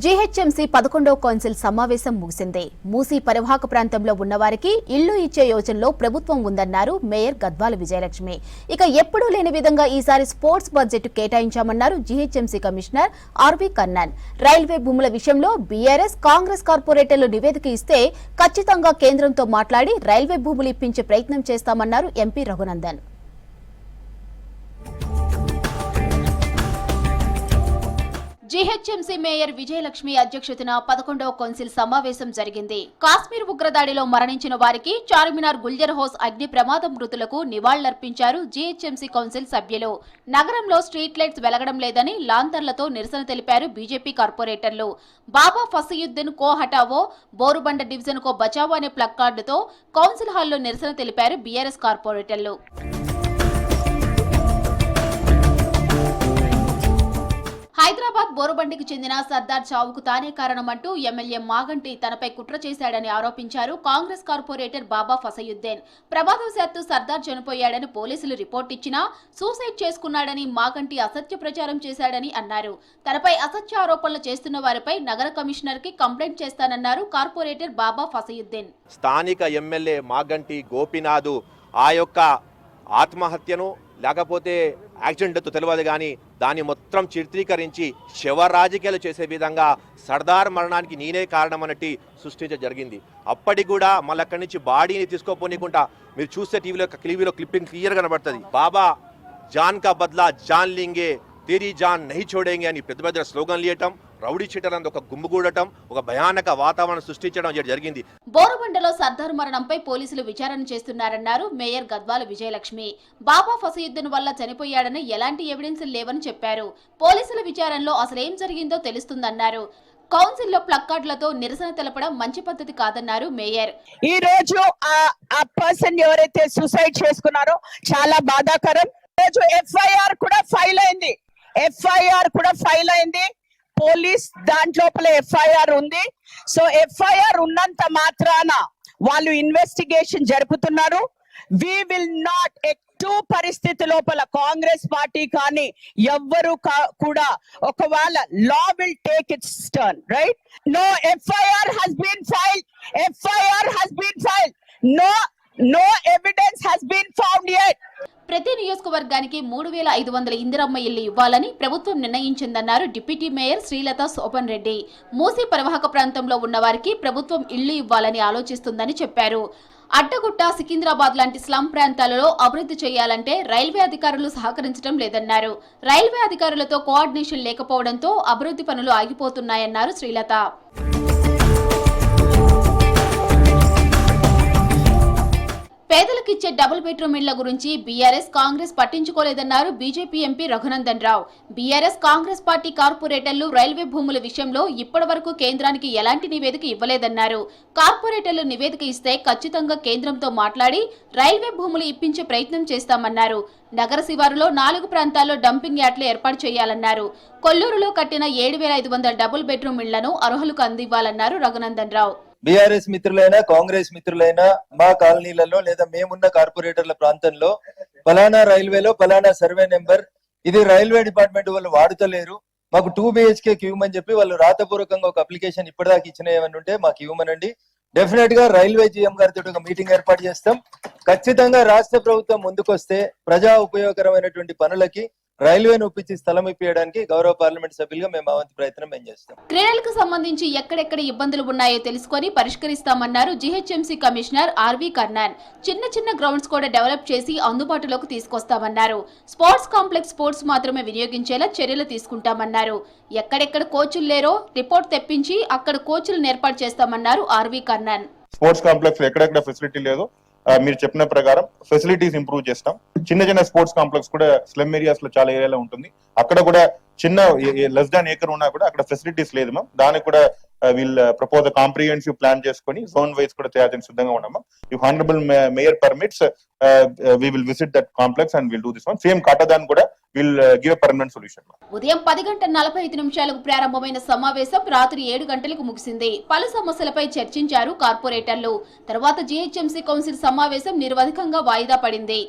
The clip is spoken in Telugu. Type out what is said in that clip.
జీహెచ్ఎంసీ 11వ కౌన్సిల్ సమావేశం ముగిసింది. మూసీ పరివాహక ప్రాంతంలో ఉన్నవారికి ఇళ్లు ఇచ్చే యోచనలో ప్రభుత్వం ఉందన్నారు మేయర్ గద్వాల విజయలక్ష్మి. ఇక ఎప్పుడూ లేని విధంగా ఈసారి స్పోర్ట్స్ బడ్జెట్ కేటాయించామన్నారు GHMC commissioner RV Karnan. Railway భూముల విషయంలో బీఆర్ఎస్, కాంగ్రెస్ కార్పొరేటర్లు నివేదిక ఇస్తే ఖచ్చితంగా కేంద్రంతో మాట్లాడి రైల్వే భూములు ఇప్పించే ప్రయత్నం చేస్తామన్నారు MP Raghunandan. GHMC mayor Vijayalakshmi అధ్యక్షతన 11వ కౌన్సిల్ సమావేశం జరిగింది. కాశ్మీర్ ఉగ్రదాడిలో మరణించిన వారికి చార్మినార్ గుల్జర్ హౌస్ అగ్ని ప్రమాదం మృతులకు నివాళులర్పించారు జీహెచ్ఎంసీ కౌన్సిల్ సభ్యులు. నగరంలో స్ట్రీట్ లైట్స్ వెలగడం లేదని లాంతర్లతో నిరసన తెలిపారు బీజేపీ కార్పొరేటర్లు. బాబా ఫసీయుద్దీన్ కో హటావో, బోరుబండ డివిజన్ కో బచావో అనే ప్లకార్డుతో కౌన్సిల్ హాల్లో నిరసన తెలిపారు బీఆర్ఎస్ కార్పొరేటర్లు. హైదరాబాద్ బోరుబండికి చెందిన సర్దార్ చావుకు తానే కారణమంటూ ఎమ్మెల్యే మాగంటి తనపై కుట్ర చేశాడని ఆరోపించారు కాంగ్రెస్ కార్పొరేటర్ బాబా ఫసయుద్దీన్. ప్రమాదవశాత్తు సర్దార్ చనిపోయాడని పోలీసులు రిపోర్ట్ ఇచ్చినా సూసైడ్ చేసుకున్నాడని మాగంటి అసత్య ప్రచారం చేశాడని అన్నారు. తనపై అసత్య ఆరోపణలు చేస్తున్న వారిపై నగర కమిషనర్ కి కంప్లైంట్ చేస్తానన్నారు కార్పొరేటర్ బాబా ఫసయుద్దీన్. స్థానిక ఎమ్మెల్యే మాగంటి గోపినాథ్ ఆ యొక్క ఆత్మహత్యను లేకపోతే యాక్సిడెంట్తో తెలియదు కానీ దాన్ని మొత్తం చిత్రీకరించి శవ రాజకీయాలు చేసే విధంగా సర్దార్ మరణానికి నేనే కారణం అన్నట్టు సృష్టించడం జరిగింది. అప్పటికి కూడా మళ్ళీ అక్కడి నుంచి బాడీని తీసుకోపోనీకుండా మీరు చూస్తే టీవీలో క్లిప్పింగ్ క్లియర్ కనబడుతుంది. బాబా జాన్ కా బద్లా జాన్ లింగే, తేరీ జాన్ నహీ చోడేంగే అని పెద్ద పెద్ద స్లోగన్లు ఇవ్వటం, రౌడీ షీటర్ అని ఒక గుమ్ముగూడటం, ఒక భయానక వాతావరణం సృష్టించడం జరిగింది. బోరుబండలో సర్దార్ మరణంపై పోలీసులు విచారణ చేస్తున్నారన్నారు మేయర్ గద్వాల విజయలక్ష్మి. బాబా ఫసయుద్దీన్ వల్ల చనిపోయాడని ఎలాంటి ఎవిడెన్స్ లేవని చెప్పారు. పోలీసుల విచారణలో అసలేం జరిగిందో తెలుస్తుందన్నారు. కౌన్సిల్లో ప్లకార్డులతో నిరసన తెలపడం మంచి పద్ధతి కాదన్నారు మేయర్. ఈ రోజు ఆ పర్సన్ ఎవరైతే సూసైడ్ చేసుకున్నారో చాలా బాధాకరం. రోజు ఎఫ్ఐఆర్ కూడా ఫైల్ అయింది. పోలీస్ దాంట్లోపల ఎఫ్ఐఆర్ ఉంది. సో ఎఫ్ఐఆర్ ఉన్నంత మాత్రాన వాళ్ళు ఇన్వెస్టిగేషన్ జరుపుతున్నారు. వి విల్ నాట్ ఎటు పరిస్థితి లోపల కాంగ్రెస్ పార్టీ కానీ ఎవ్వరు కూడా ఒకవేళ law will take its turn, right? No FIR has been filed. No evidence has been found yet. ప్రతి నియోజకవర్గానికి 3500 ఇందిరమ్మ ఇళ్లు ఇవ్వాలని ప్రభుత్వం నిర్ణయించిందన్నారు డిప్యూటీ మేయర్ శ్రీలత శోభన్ రెడ్డి. మూసీ పరివాహక ప్రాంతంలో ఉన్న వారికి ప్రభుత్వం ఇళ్లు ఇవ్వాలని ఆలోచిస్తుందని చెప్పారు. అడ్డగుట్ట, సికింద్రాబాద్ లాంటి స్లమ్ ప్రాంతాలలో అభివృద్ధి చేయాలంటే రైల్వే అధికారులు సహకరించడం లేదన్నారు. రైల్వే అధికారులతో కోఆర్డినేషన్ లేకపోవడంతో అభివృద్ధి పనులు ఆగిపోతున్నాయన్నారు శ్రీలత. పేదలకిచ్చే డబుల్ బెడ్రూమ్ ఇళ్ల గురించి బీఆర్ఎస్, కాంగ్రెస్ పట్టించుకోలేదన్నారు BJP MP Raghunandan Rao. BRS, Congress party కార్పొరేటర్లు రైల్వే భూముల విషయంలో ఇప్పటి వరకు కేంద్రానికి ఎలాంటి నివేదిక ఇవ్వలేదన్నారు. కార్పొరేటర్లు నివేదిక ఇస్తే ఖచ్చితంగా కేంద్రంతో మాట్లాడి రైల్వే భూములు ఇప్పించే ప్రయత్నం చేస్తామన్నారు. నగర శివారులో 4 ప్రాంతాల్లో డంపింగ్ యార్డ్లు ఏర్పాటు చేయాలన్నారు. కొల్లూరులో కట్టిన 7500 డబుల్ బెడ్రూమ్ ఇళ్లను అర్హులకు అందివ్వాలన్నారు రఘునందన్ రావు. బీఆర్ఎస్ మిత్రులైనా, కాంగ్రెస్ మిత్రులైనా మా కాలనీలలో లేదా మేమున్న కార్పొరేటర్ల ప్రాంతంలో ఫలానా రైల్వేలో ఫలానా సర్వే నెంబర్ ఇది రైల్వే డిపార్ట్మెంట్ వాళ్ళు వాడుతలేరు, మాకు 2 BHK ఇవ్వమని చెప్పి వాళ్ళు రాతపూర్వకంగా ఒక అప్లికేషన్ ఇప్పటిదాకా ఇచ్చిన ఏమని ఉంటే మాకు ఇవ్వమనండి. డెఫినెట్ గా రైల్వే జీఎం గారితో ఒక మీటింగ్ ఏర్పాటు చేస్తాం. ఖచ్చితంగా రాష్ట్ర ప్రభుత్వం ముందుకొస్తే ప్రజా ఉపయోగకరమైనటువంటి పనులకి రైల్వేను ఒప్పించి స్థలం ఇప్పించడానికి గౌరవ పార్లమెంట్ సభ్యులుగా మేము ఆ వంతు ప్రయత్నం చేస్తాం. క్రీడలకు సంబంధించి ఎక్కడెక్కడ ఇబ్బందులు ఉన్నాయో తెలుసుకొని పరిష్కరిస్తామన్నారు జీహెచ్ఎంసీ కమిషనర్ ఆర్వి కర్ణన్. చిన్న గ్రౌండ్స్ కూడా డెవలప్ చేసి అందుబాటులోకి తీసుకొస్తామన్నారు. స్పోర్ట్స్ కాంప్లెక్స్ స్పోర్ట్స్ మాత్రమే వినియోగించేలా చర్యలు తీసుకుంటామన్నారు. ఎక్కడెక్కడ కోచ్లు లేరో రిపోర్ట్ తెప్పించి అక్కడ కోచ్లను ఏర్పాటు చేస్తామన్నారు ఆర్వి కర్ణన్. స్పోర్ట్స్ కాంప్లెక్స్ ఎక్కడెక్కడ ఫెసిలిటీ లేదో మీరు చెప్పిన ప్రకారం ఫెసిలిటీస్ ఇంప్రూవ్ చేస్తాం. చిన్న స్పోర్ట్స్ కాంప్లెక్స్ కూడా స్లమ్ ఏరియాస్ లో చాలా ఏరియాలో ఉంటుంది. అక్కడ కూడా చిన్న లెస్ దాన్ ఏకర్ ఉన్నా కూడా అక్కడ ఫెసిలిటీస్ లేదు మ్యామ్. దానికి కూడా వీళ్ళు ప్రపోజ్ కాంప్రిహెన్సివ్ ప్లాన్ చేసుకుని జోన్ వైజ్ కూడా తయారు చేసి సిద్ధంగా ఉన్నాం. If honourable mayor permits we will visit that complex and we'll do this one. Same Katadan kuda will give a permanent solution. ఉదయం 10:45 ప్రారంభమైన సమావేశం రాత్రి 7 గంటలకు ముగిసింది. పలు సమస్యలపై చర్చించారు కార్పొరేటర్లు. తర్వాత జీహెచ్ఎంసీ కౌన్సిల్ సమావేశం నిర్వధికంగా వాయిదా పడింది.